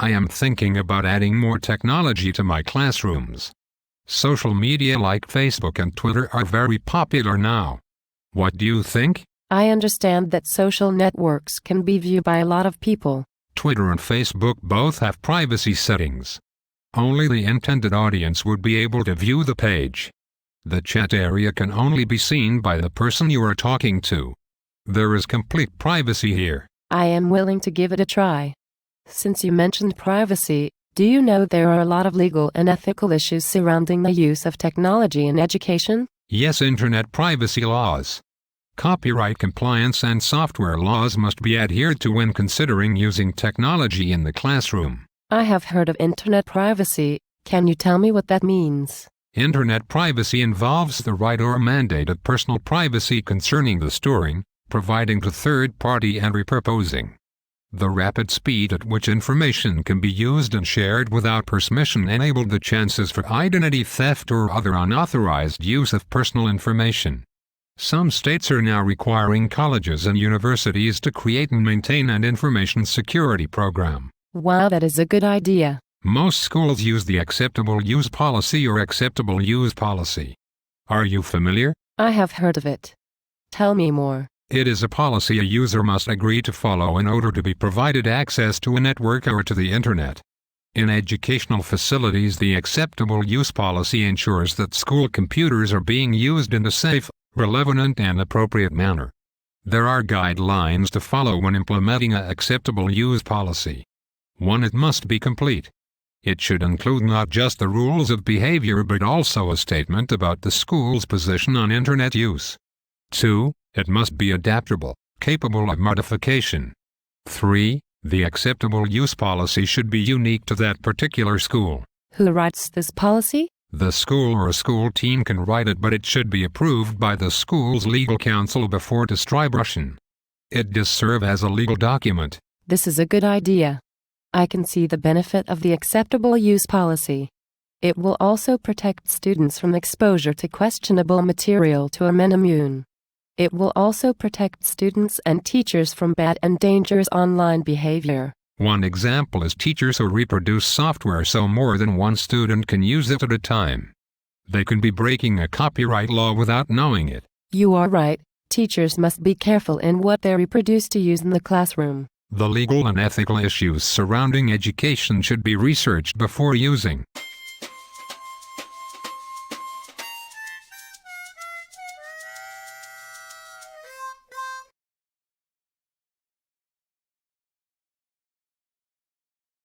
I am thinking about adding more technology to my classrooms. Social media like Facebook and Twitter are very popular now. What do you think? I understand that social networks can be viewed by a lot of people. Twitter and Facebook both have privacy settings. Only the intended audience would be able to view the page. The chat area can only be seen by the person you are talking to. There is complete privacy here. I am willing to give it a try. Since you mentioned privacy, do you know there are a lot of legal and ethical issues surrounding the use of technology in education? Yes, internet privacy laws. Copyright compliance and software laws must be adhered to when considering using technology in the classroom. I have heard of internet privacy. Can you tell me what that means? Internet privacy involves the right or mandate of personal privacy concerning the storing, providing to third-party and repurposing. The rapid speed at which information can be used and shared without permission enabled the chances for identity theft or other unauthorized use of personal information. Some states are now requiring colleges and universities to create and maintain an information security program. Wow, that is a good idea. Most schools use the Acceptable Use Policy or Acceptable Use Policy. Are you familiar? I have heard of it. Tell me more. It is a policy a user must agree to follow in order to be provided access to a network or to the internet. In educational facilities, the Acceptable Use Policy ensures that school computers are being used in a safe, relevant and appropriate manner. There are guidelines to follow when implementing an Acceptable Use Policy. 1. It must be complete. It should include not just the rules of behavior but also a statement about the school's position on internet use. 2. It must be adaptable, capable of modification. 3. The Acceptable Use Policy should be unique to that particular school. Who writes this policy? The school or a school team can write it, but it should be approved by the school's legal counsel before distribution. It does serve as a legal document. This is a good idea. I can see the benefit of the Acceptable Use Policy. It will also protect students from exposure to questionable material to remain immune. It will also protect students and teachers from bad and dangerous online behavior. One example is teachers who reproduce software so more than one student can use it at a time. They can be breaking a copyright law without knowing it. You are right. Teachers must be careful in what they reproduce to use in the classroom. The legal and ethical issues surrounding education should be researched before using.